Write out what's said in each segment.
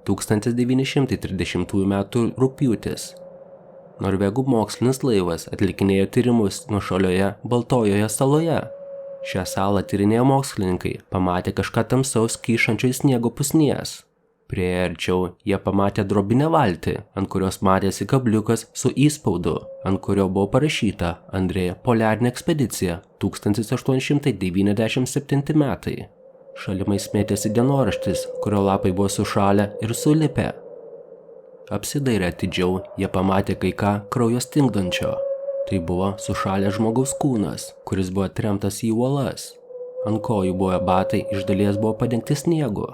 1930 m. rugpjūtis. Norvegų mokslinis laivas atlikinėjo tyrimus nuošalioje Baltojoje saloje. Šią salą tyrinėjo mokslininkai, pamatė kažką tamsaus kyšančio į sniego pusnies. Priėję arčiau, jie pamatė drobinę valtį, ant kurios matėsi kabliukas su įspaudu, ant kurio buvo parašyta Andrėja poliarinė ekspedicija 1897 metai. Šalimais mėtėsi dienoraštis, kurio lapai buvo sušalę ir sulipę. Apsidairę atidžiau, jie pamatė kai ką kraujo stingdančio. Tai buvo sušalęs žmogaus kūnas, kuris buvo atremtas į uolas. Ant kojų buvę batai iš dalies buvo padengti sniegu.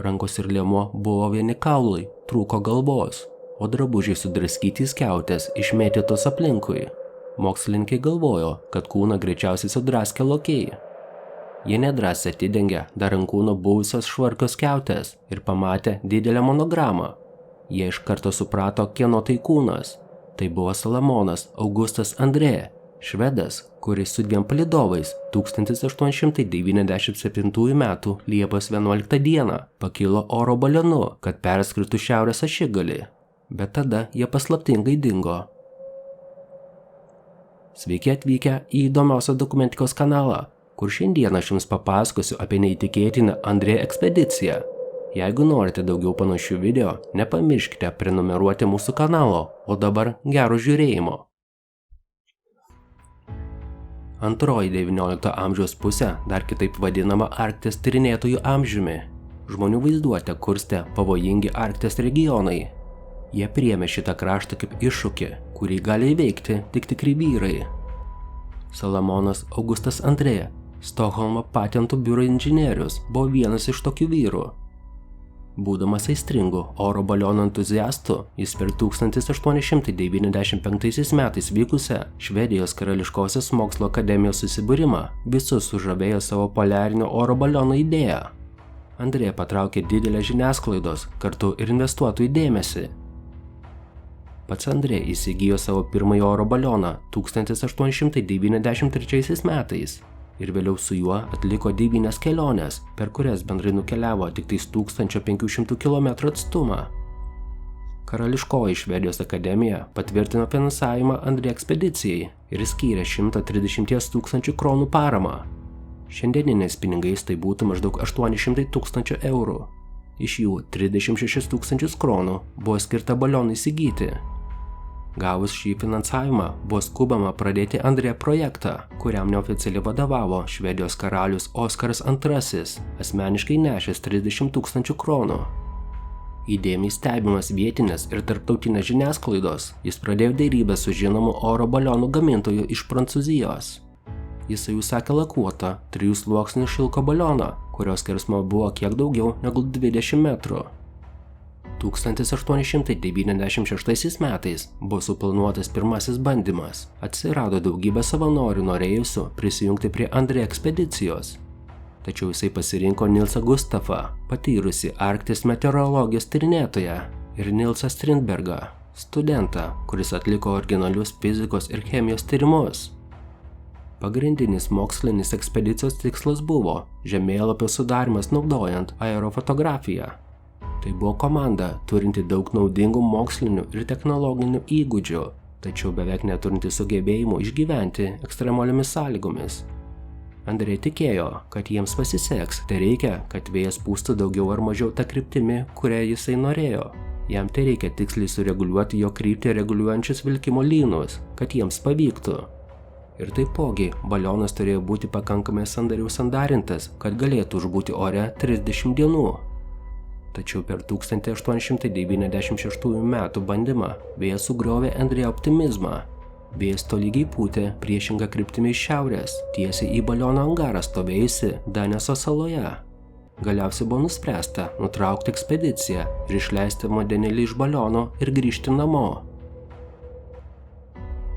Rankos ir liemuo buvo vieni kaulai, trūko galvos, o drabužiai sudraskyti į skiautės išmėtytos aplinkui. Mokslininkai galvojo, kad kūną greičiausiai sudraskė lokiai. Jie nedrąsiai atidengė dar ant kūno buvusios švarkos skiautės ir pamatė didelę monogramą. Jie iš karto suprato, kieno tai kūnas. Tai buvo Salamonas Augustas Andrė, švedas, kuris su 2 palydovais 1897 m. Liepos 11 d. pakilo oro balionu, kad perskritų šiaurės ašigalį. Bet tada jie paslaptingai dingo. Sveiki atvykę į įdomiausią dokumentikos kanalą, kur šiandien aš jums papasakosiu apie neįtikėtiną Andrė ekspediciją. Jeigu norite daugiau panašių video, nepamirškite prenumeruoti mūsų kanalo, o dabar gero žiūrėjimo. Antroji XIX amžiaus pusė, dar kitaip vadinama Arkties tyrinėtojų amžiumi. Žmonių vaizduotę kurstė pavojingi Arkties regionai. Jie priėmė šitą kraštą kaip iššūkį, kurį gali įveikti tik tikri vyrai. Salamonas Augustas Andrė, Stokholmo patentų biuro inžinierius, buvo vienas iš tokių vyrų. Būdamas aistringu oro balionų entuziastu, jis per 1895 metais vykusią Švedijos karališkosios mokslo akademijos susibūrimą visus sužavėjo savo poliarinio oro baliono idėją. Andrė patraukė didelę žiniasklaidos, kartu ir investuotojų dėmesį. Pats Andrė įsigijo savo pirmąjį oro balioną 1893 metais. Ir vėliau su juo atliko 9 keliones, per kurias bendrai nukeliavo tik 1500 km atstumą. Karališkoji Švedijos akademija patvirtino finansavimą Andrė ekspedicijai ir skyrė 130 000 kronų paramą. Šiandieniniais pinigais tai būtų maždaug 800 000 eurų. Iš jų 36 000 kronų buvo skirta balionui įsigyti. Gavus šį finansavimą, buvo skubama pradėti Andrė projektą, kuriam neoficialiai vadovavo Švedijos karalius Oskaras II, asmeniškai nešęs 30 000 kronų. Įdėmiai stebimas vietinės ir tarptautinės žiniasklaidos, jis pradėjo derybę su žinomu oro balionų gamintoju iš Prancūzijos. Jisai užsakė lakuotą 3 sluoksnių šilko balioną, kurios skersmuo buvo kiek daugiau negu 20 metrų. 1896 metais buvo suplanuotas pirmasis bandymas. Atsirado daugybė savanorių norėjusių prisijungti prie Andrė ekspedicijos. Tačiau jisai pasirinko Nilsą Gustafą, patyrusį Arkties meteorologijos tyrinėtoją, ir Nilsą Strindbergą, studentą, kuris atliko originalius fizikos ir chemijos tyrimus. Pagrindinis mokslinis ekspedicijos tikslas buvo žemėlapio sudarymas naudojant aerofotografiją. Tai buvo komanda, turinti daug naudingų mokslinių ir technologinių įgūdžių, tačiau beveik neturinti sugebėjimų išgyventi ekstremaliomis sąlygomis. Andrė tikėjo, kad jiems pasiseks, tai reikia, kad vėjas pūstų daugiau ar mažiau tą kryptimi, kurią jisai norėjo. Jam tai reikia tiksliai sureguliuoti jo kryptį reguliuojančius vilkimo lynus, kad jiems pavyktų. Ir taipogi, balionas turėjo būti pakankamai sandariau sandarintas, kad galėtų užbūti ore 30 dienų. Tačiau per 1896 metų bandymą vėjas sugriovė Andrė optimizmą. Vėjas tolygiai pūtė priešingą kryptimį iš šiaurės, tiesiai į baliono angarą stovėjusi Daneso saloje. Galiausiai buvo nuspręsta nutraukti ekspediciją ir išleisti vandenilį iš baliono ir grįžti namo.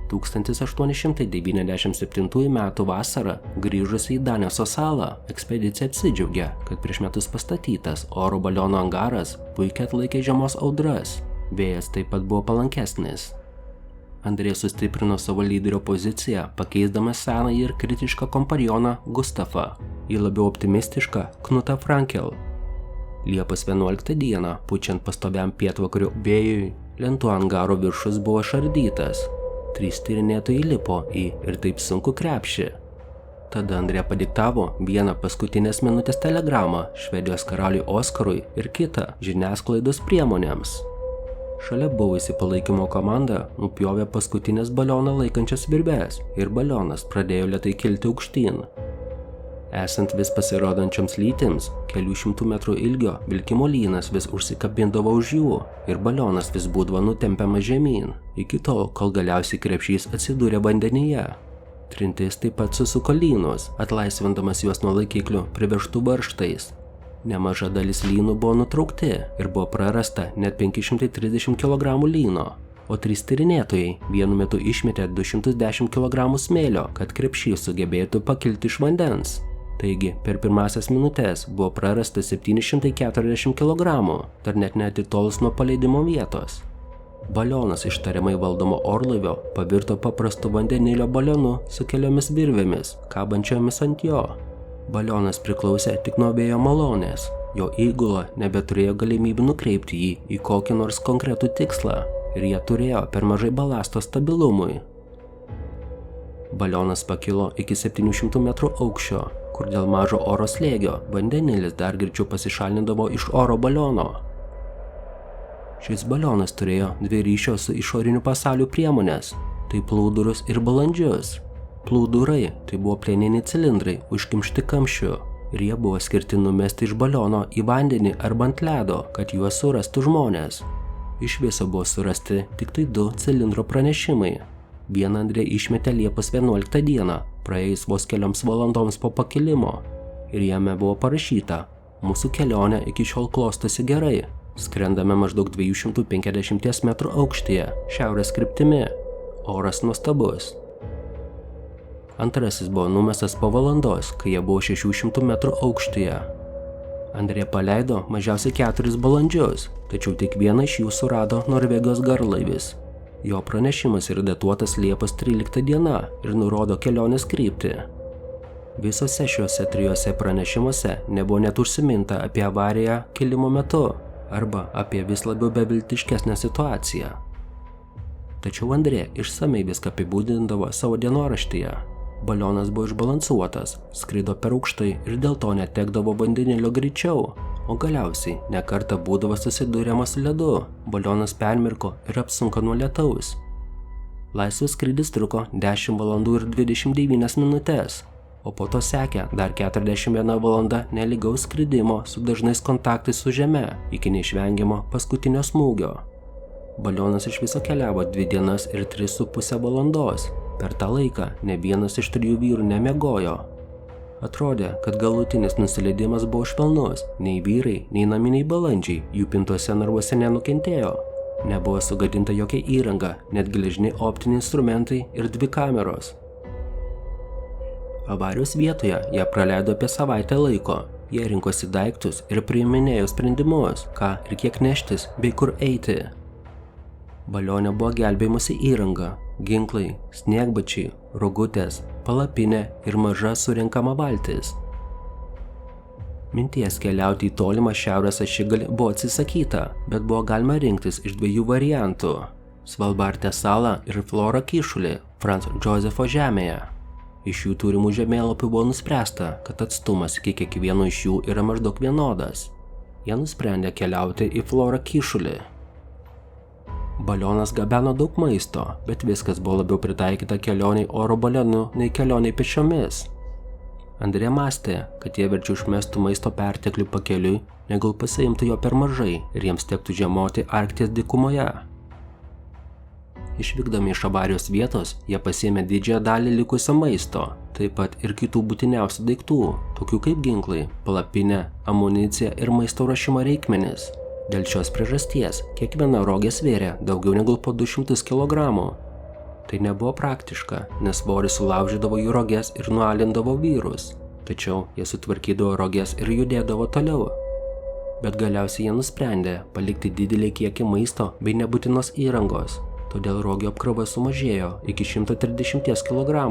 1897 metų vasarą, grįžusi į Daneso salą, ekspedicija apsidžiaugė, kad prieš metus pastatytas oro baliono angaras puikiai atlaikė žiemos audras. Vėjas taip pat buvo palankesnis. Andrė sustiprino savo lyderio poziciją, pakeisdamas senąjį ir kritišką kompanioną Gustafą į labiau optimistišką Knutą Frankel. Liepos 11 dieną, pučiant pastoviam pietvakarių vėjui, lentų angaro viršus buvo šardytas. 3 tyrinėtojai lipo į ir taip sunku krepšį. Tada Andrė padiktavo vieną paskutinės minutės telegramą Švedijos karaliui Oskarui ir kitą žiniasklaidos priemonėms. Šalia buvusi palaikymo komanda nupjovė paskutinės balioną laikančias virves ir balionas pradėjo lėtai kilti aukštyn. Esant vis pasirodančioms lytims, kelių šimtų metrų ilgio vilkimo lynas vis užsikabindavo už jų ir balionas vis būdavo nutempiamas žemyn, iki tol, kol galiausiai krepšys atsidūrė vandenyje. Trintis taip pat susuko lynus, atlaisvindamas juos nuo laikiklių privežtų varžtais. Nemaža dalis lynų buvo nutraukti ir buvo prarasta net 530 kg lyno, o 3 tyrinėtojai vienu metu išmetė 210 kg smėlio, kad krepšys sugebėtų pakilti iš vandens. Taigi, per pirmasias minutės buvo prarasta 740 kg, dar net neatitolus nuo paleidimo vietos. Balionas iš tariamai valdomo orlaivio pavirto paprastu vandenilio balionu su keliomis virvėmis, kabančiomis ant jo. Balionas priklausė tik nuo vėjo malonės, jo įgula nebeturėjo galimybių nukreipti jį į kokį nors konkretų tikslą ir jie turėjo per mažai balasto stabilumui. Balionas pakilo iki 700 metrų aukščio, kur dėl mažo oro slėgio vandenilis dar greičiau pasišalindavo iš oro baliono. Šis balionas turėjo 2 ryšio su išoriniu pasauliu priemonės, tai plūdurus ir balandžius. Plūdurai tai buvo plieniniai cilindrai užkimšti kamščiu ir jie buvo skirti numesti iš baliono į vandenį arba ant ledo, kad juos surastų žmonės. Iš viso buvo surasti tik tai 2 cilindro pranešimai. Vieną Andrė išmetė Liepos 11 dieną, praėjus vos kelioms valandoms po pakilimo. Ir jame buvo parašyta: mūsų kelionė iki šiol klostosi gerai. Skrendame maždaug 250 metrų aukštyje, šiaurės kryptimi. Oras nuostabus. Antrasis buvo numestas po valandos, kai jie buvo 600 metrų aukštyje. Andrė paleido mažiausiai 4 balandžius, tačiau tik vieną iš jų surado Norvegijos garlaivis. Jo pranešimas yra datuotas Liepos 13 diena ir nurodo kelionės kryptį. Visose šiuose 3 pranešimuose nebuvo net užsiminta apie avariją kilimo metu arba apie vis labiau beviltiškesnę situaciją. Tačiau Andrė išsamei viską apibūdindavo savo dienoraštyje. Balionas buvo išbalansuotas, skrido per aukštai ir dėl to netekdavo vandenilio greičiau, o galiausiai nekartą būdavo susidūriama su ledu, balionas permirko ir apsunko nuo lietaus. Laisvas skrydis truko 10 valandų ir 29 minutės, o po to sekė dar 41 valanda nelygaus skridimo su dažnais kontaktais su žeme iki neišvengiamo paskutinio smūgio. Balionas iš viso keliavo 2 dienas ir 3,5 valandos. Per tą laiką ne vienas iš 3 vyrų nemiegojo. Atrodė, kad galutinis nusileidimas buvo švelnus, nei vyrai, nei naminiai balandžiai jų pintuose narvuose nenukentėjo. Nebuvo sugadinta jokia įranga, net geležiniai optiniai instrumentai ir 2 kameros. Avarijos vietoje jie praleido apie savaitę laiko. Jie rinkosi daiktus ir priiminėjo sprendimus, ką ir kiek neštis bei kur eiti. Balione buvo gelbėjimosi įranga, ginklai, sniegbačiai, rogutės, palapinė ir maža surenkama valtis. Minties keliauti į tolimą šiaurės ašigalį buvo atsisakyta, bet buvo galima rinktis iš 2 variantų – Svalbarte salą ir Florą kyšulį Franz Josefo žemėje. Iš jų turimų žemėlapių buvo nuspręsta, kad atstumas iki kiekvieno iš jų yra maždaug vienodas. Jie nusprendė keliauti į Florą kyšulį. Balionas gabeno daug maisto, bet viskas buvo labiau pritaikyta kelioniai oro balionu nei kelioniai pėsčiomis. Andrė mąstė, kad jie verčiau išmestų maisto perteklių pakeliui, negu pasiimtų jo per mažai ir jiems tektų žiemoti Arkties dykumoje. Išvykdami iš avarijos vietos, jie pasiėmė didžiąją dalį likusio maisto, taip pat ir kitų būtiniausių daiktų, tokių kaip ginklai, palapinė, amunicija ir maisto ruošimo reikmenys. Dėl šios priežasties kiekviena rogė svėrė daugiau negu po 200 kg. Tai nebuvo praktiška, nes svoris sulaužydavo jų roges ir nualindavo vyrus, tačiau jie sutvarkydavo roges ir judėdavo toliau. Bet galiausiai jie nusprendė palikti didelį kiekį maisto bei nebūtinos įrangos, todėl rogių apkrova sumažėjo iki 130 kg.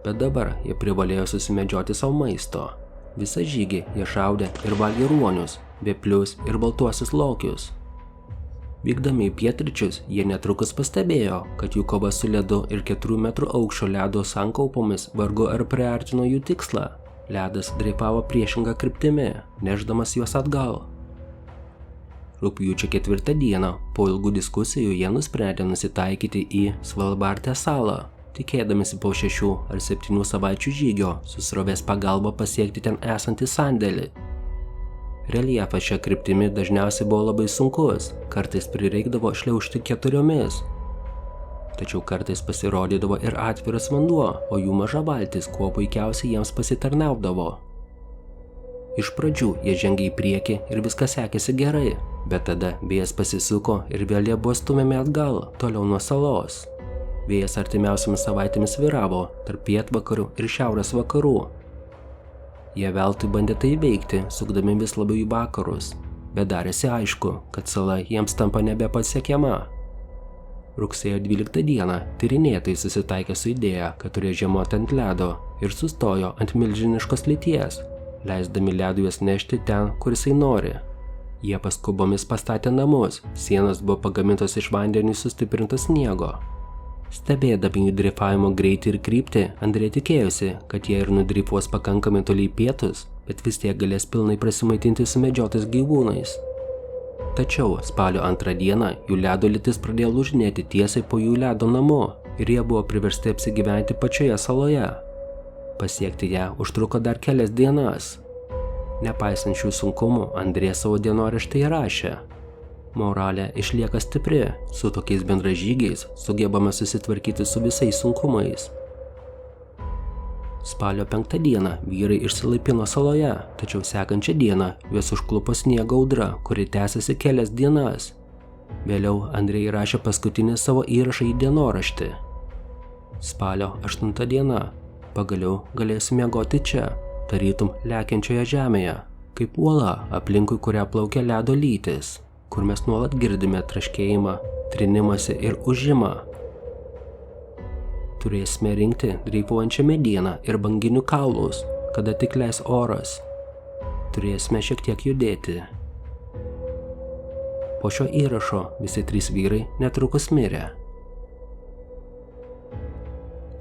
Bet dabar jie privalėjo susimedžioti savo maisto. Visą žygį jie šaudė ir valgė ruonius, vėplius ir baltuosius lokius. Vykdami į pietryčius, jie netrukus pastebėjo, kad jų kova su ledu ir 4 metrų aukščio ledo sankaupomis vargu ar priartino jų tikslą. Ledas dreifavo priešingą kryptimi, nešdamas juos atgal. Rugpjūčio 4 dieną, po ilgų diskusijų, jie nusprendė nusitaikyti į Svalbarde salą, tikėdamisi po 6 ar 7 savaičių žygio su srovės pagalba pasiekti ten esantį sandėlį. Reljefas šia kryptimi dažniausiai buvo labai sunkus, kartais prireikdavo šliaužti 4, tačiau kartais pasirodydavo ir atviras vanduo, o jų maža valtis kuo puikiausiai jiems pasitarnaudavo. Iš pradžių jie žengė į priekį ir viskas sekėsi gerai, bet tada vėjas pasisuko ir vėl jie buvo stumiami atgal, toliau nuo salos. Vėjas artimiausiamis savaitėmis vyravo tarp pietvakarių ir šiaurės vakarų. Jie veltui bandė tai veikti, sukdami vis labiau į vakarus, bet darėsi aišku, kad sala jiems tampa nebepasiekiama. Rugsėjo 12 dieną tyrinėtojai susitaikė su idėja, kad turėjo žiemoti ant ledo ir sustojo ant milžiniškos lyties, leisdami ledui juos nešti ten, kur jisai nori. Jie paskubomis pastatė namus, sienos buvo pagamintos iš vandeniui sustiprinto sniego. Stebėdami jų dreifavimo greitį ir kryptį, Andrė tikėjosi, kad jie ir nudreifuos pakankamai toli į pietus, bet vis tiek galės pilnai prasimaitinti sumedžiotais gyvūnais. Tačiau spalio 2 dieną jų ledo lytis pradėjo lūžinėti tiesiai po jų ledo namu ir jie buvo priversti apsigyventi pačioje saloje. Pasiekti ją užtruko dar kelias dienas. Nepaisant šių sunkumų, Andrė savo dienoraštyje rašė: moralė išlieka stipri, su tokiais bendražygiais sugebame susitvarkyti su visais sunkumais. Spalio 5 dieną vyrai išsilaipino saloje, tačiau sekančią dieną juos užklupo sniego audra, kuri tęsiasi kelias dienas. Vėliau Andrė įrašė paskutinį savo įrašą į dienoraštį. Spalio 8 diena. Pagaliau galėsiu miegoti čia, tarytum lekiančioje žemėje, kaip uola, aplinkui kurią plaukia ledo lytis, kur mes nuolat girdime traškėjimą, trinimąsi ir ūžimą. Turėsime rinkti dreifuojančią medieną ir banginių kaulus, kada tik leis oras. Turėsime šiek tiek judėti. Po šio įrašo visi 3 vyrai netrukus mirė.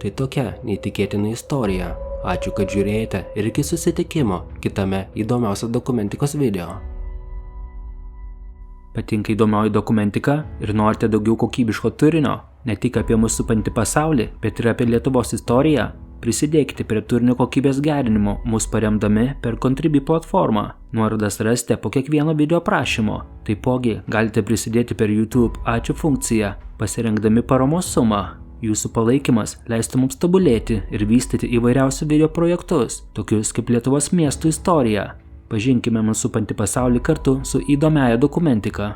Tai tokia neįtikėtina istorija. Ačiū, kad žiūrėjote ir iki susitikimo kitame įdomiausio dokumentikos video. Patinka įdomioji dokumentika ir norite daugiau kokybiško turinio, ne tik apie mūsų supantį pasaulį, bet ir apie Lietuvos istoriją? Prisidėkite prie turinio kokybės gerinimo, mus paremdami per Contribui platformą. Nuorodas rasite po kiekvieno video aprašymo. Taipogi galite prisidėti per YouTube ačiū funkciją, pasirinkdami paramos sumą. Jūsų palaikymas leistų mums tobulėti ir vystyti įvairiausių video projektus, tokius kaip Lietuvos miestų istorija. Pažinkime mūsų supantį pasaulį kartu su įdomiaja dokumentika.